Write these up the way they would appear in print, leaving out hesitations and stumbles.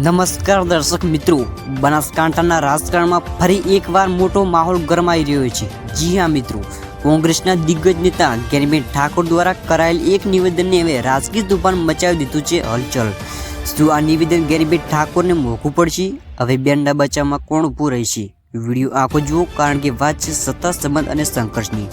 નમસ્કાર દર્શક મિત્રો, બનાસકાંઠાના રાજકારણમાં ફરી એકવાર મોટો માહોલ ગરમાઈ રહ્યો છે. જી હા મિત્રો, કોંગ્રેસના દિગ્ગજ નેતા જ્ઞાનીબેન ઠાકોર દ્વારા કરાયેલ એક નિવેદનને હવે રાજકીય તોફાન મચાવી દીધું છે હલચલ. શું આ નિવેદન જ્ઞાનીબેન ઠાકોરને મોંઘું પડશે? હવે બેનના બચાવમાં કોણ ઊભું રહેશે? વિડીયો આખો જુઓ, કારણ કે વાત છે સત્તા સંબંધ અને સંઘર્ષની.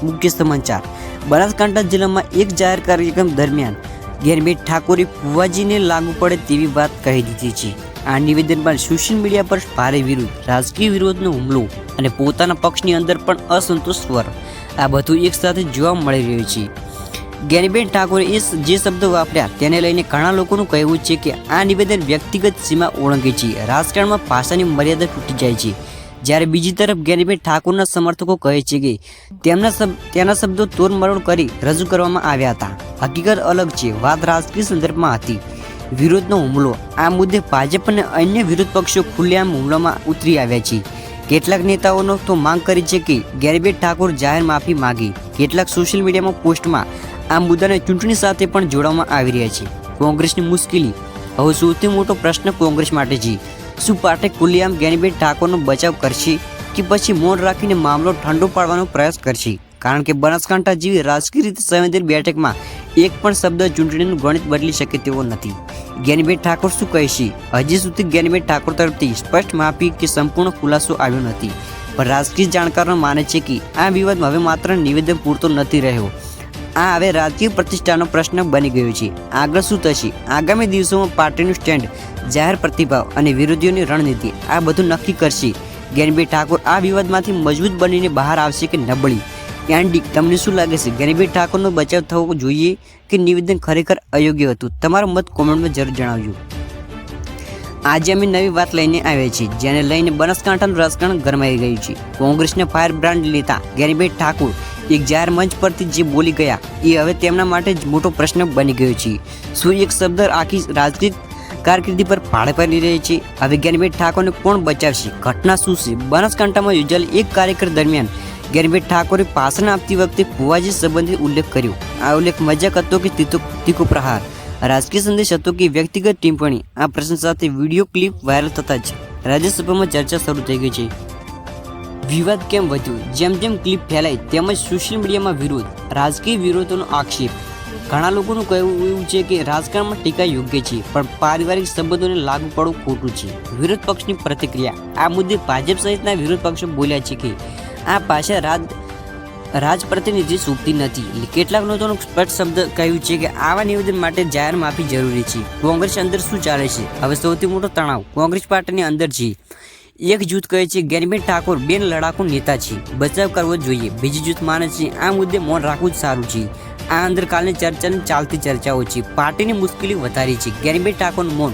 મુખ્ય સમાચાર: બનાસકાંઠા જિલ્લામાં એક જાહેર કાર્યક્રમ દરમિયાન જ્ઞાનીબેન ઠાકોરે ફુવાજીને લાગુ પડે તેવી વાત કહી દીધી છે. આ નિવેદન બાદ સોશિયલ મીડિયા પર ભારે વિરોધ, રાજકીય વિરોધનો હુમલો અને પોતાના પક્ષની અંદર પણ અસંતોષ સ્વર, આ બધું એકસાથે જોવા મળી રહ્યું છે. જ્ઞાનીબેન ઠાકોરે જે શબ્દો વાપર્યા તેને લઈને ઘણા લોકોનું કહેવું છે કે આ નિવેદન વ્યક્તિગત સીમા ઓળંગે છે. રાજકારણમાં ભાષાની મર્યાદા તૂટી જાય છે. જ્યારે બીજી તરફ જ્ઞાનીબેન ઠાકોરના સમર્થકો કહે છે કે તેના શબ્દો તોડમરોડ કરી રજૂ કરવામાં આવ્યા હતા. હકીકત અલગ છે. વાત રાજકીય સંદર્ભમાં હતી. વિરોધનો હુમલો: આ મુદ્દે ભાજપ અને અન્ય વિરોધ પક્ષો ખુલ્લેઆમ હુમલામાં ઉતરી આવ્યા છે. કેટલાક નેતાઓનો તો માંગ કરી છે કે જ્ઞાનીબેન ઠાકોર જાહેર માફી માગે. કેટલાક સોશિયલ મીડિયામાં પોસ્ટમાં આ મુદ્દાને ચૂંટણી સાથે પણ જોડવામાં આવી રહ્યા છે. કોંગ્રેસની મુશ્કેલી: હવે સૌથી મોટો પ્રશ્ન કોંગ્રેસ માટે છે. શું પાર્ટી ખુલ્લેઆમ જ્ઞાનીબેન ઠાકોરનો બચાવ કરશે કે પછી મૌન રાખીને મામલો ઠંડો પાડવાનો પ્રયાસ કરશે? કારણ કે બનાસકાંઠા જેવી રાજકીય રીતે સંવેદનશીલ બેઠકમાં એક પણ શબ્દ ચૂંટણીનું ગણિત બદલી શકે તેવો નથી. જ્ઞાનીબેન ઠાકોર શું કહેશે? હજી સુધી જ્ઞાનીબેન ઠાકોર તરફથી સ્પષ્ટ માફી કે સંપૂર્ણ ખુલાસો આવ્યો નથી. પણ રાજકીય જાણકારો માને છે કે આ વિવાદ હવે માત્ર નિવેદન પૂરતો નથી રહ્યો. આ હવે રાજકીય પ્રતિષ્ઠાનો પ્રશ્ન બની ગયો છે. આગળ શું થશે? આગામી દિવસોમાં પાર્ટીનું સ્ટેન્ડ, જાહેર પ્રતિભાવ અને વિરોધીઓની રણનીતિ આ બધું નક્કી કરશે. જ્ઞાનીબેન ઠાકોર આ વિવાદમાંથી મજબૂત બનીને બહાર આવશે કે નબળી? એન્ડી, તમને શું લાગે છે? જ્ઞાનીબેન ઠાકોરનો બચાવ થવો જોઈએ કે નિવેદન ખરેખર અયોગ્ય હતું? તમારો મત કોમેન્ટમાં જરૂર જણાવજો. આજે અમે નવી વાત લઈને આવ્યા છીએ, જેને લઈને બનાસકાંઠાનું રાજકારણ ગરમાઈ ગયું છે. કોંગ્રેસના ફાયર બ્રાન્ડ નેતા જ્ઞાનીબેન ઠાકોર એક જાહેર મંચ પરથી જે બોલી ગયા એ હવે તેમના માટે જ મોટો પ્રશ્ન બની ગયો છે. શું એક શબ્દ આખી રાજકીય કારકિર્દી પર ભાડે પડી રહી છે? હવે જ્ઞાનીબેન ઠાકોરને કોણ બચાવશે? ઘટના શું છે? બનાસકાંઠામાં યોજાયેલ એક કાર્યક્રમ દરમિયાન જ્ઞાનીબેન ઠાકોરે ભાષણ આપતી વખતે ફુવાજી સંબંધિત ઉલ્લેખ કર્યો. આ ઉલ્લેખ મજાક હતો કે તીખો પ્રહાર? રાજકીય સંદેશ હતો કે વ્યક્તિગત ટિપ્પણી? આ પ્રશ્ન સાથે વિડીયો ક્લિપ વાયરલ થતા જ રાજ્યસભામાં ચર્ચા શરૂ થઈ ગઈ છે. વિવાદ કેમ વધ્યો? જેમ જેમ ક્લિપ ફેલાઈ તેમજ સોશિયલ મીડિયામાં વિરોધ, રાજકીય વિરોધોનો આક્ષેપ. ઘણા લોકોનું કહેવું એવું છે કે રાજકારણમાં ટીકા યોગ્ય છે, પણ પારિવારિક સંબંધોને લાગુ પડવું ખોટું છે. વિરોધ પક્ષની પ્રતિક્રિયા: આ મુદ્દે ભાજપ સહિતના વિરોધ પક્ષો બોલ્યા છે કે આ ભાષા રાજપ્રતિનિધિ શોભતી નથી. કેટલાક લોકોનું સ્પષ્ટ શબ્દ કહ્યું છે કે આવા નિવેદન માટે જાહેર માફી જરૂરી છે. કોંગ્રેસ અંદર શું ચાલે છે? હવે સૌથી મોટો તણાવ કોંગ્રેસ પાર્ટીની અંદર છે. એક જૂથ કહે છે જ્ઞાનીબેન ઠાકોર બેન લડાકુ નેતા છે, બચાવ કરવો જોઈએ. બીજી જૂથ માને છે આ મુદ્દે મૌન રાખવું જ સારું છે. આ અંદરકાલની ચર્ચાની ચાલતી ચર્ચાઓ છે. પાર્ટીની મુશ્કેલી વધારી છે. જ્ઞાનીબેન ઠાકોરનું મૌન: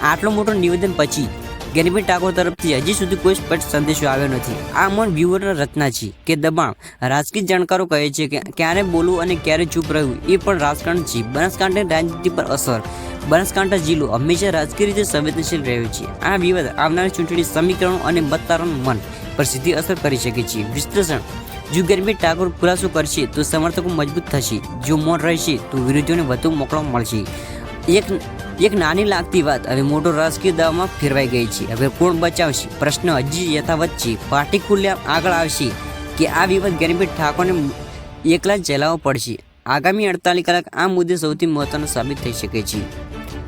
આટલો મોટો નિવેદન પછી જ્ઞાનીબેન ઠાકોર તરફથી હજી સુધી કોઈ સ્પષ્ટ સંદેશો આવ્યો નથી. આ મૌન વ્યૂહની રચના છે કે દબાણ? રાજકીય જાણકારો કહે છે કે ક્યારે બોલવું અને ક્યારે ચૂપ રહેવું એ પણ રાજકારણ છે. બનાસકાંઠાની રાજનીતિ પર અસર: બનાસકાંઠા જિલ્લો હંમેશા રાજકીય રીતે સંવેદનશીલ રહ્યો છે. આ વિવાદ આવનારી ચૂંટણી સમીકરણો અને મતદારોનું મન પર સીધી અસર કરી શકે છે. વિશ્લેષણ: જો જ્ઞાનીબેન ઠાકોર ખુલાસો કરશે તો સમર્થકો મજબૂત થશે. જો મૌન રહેશે તો વિરોધીઓને વધુ મોકળો મળશે. એક નાની લાગતી વાત હવે મોટો રાજકીય દાવમાં ફેરવાઈ ગઈ છે. હવે કોણ બચાવશે? પ્રશ્ન હજી યથાવત છે. પાર્ટી ખુલ્લેઆમ આગળ આવશે કે આ વિવાદ જ્ઞાનીબેન ઠાકોરને એકલા જ ચલાવવો પડશે? આગામી 48 કલાક આ મુદ્દે સૌથી મહત્વનો સાબિત થઈ શકે છે.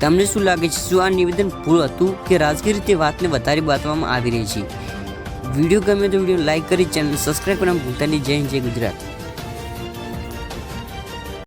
તમને શું લાગે છે? શું આ નિવેદન ભૂલ હતું કે રાજકીય રીતે વાતને વધારે બાંધવામાં આવી રહી છે? વિડીયો ગમે તો વિડીયો લાઇક કરી ચેનલ સબસ્ક્રાઈબ કરવાનું ભૂલતા નહીં. જય હિન્દ, જય ગુજરાત.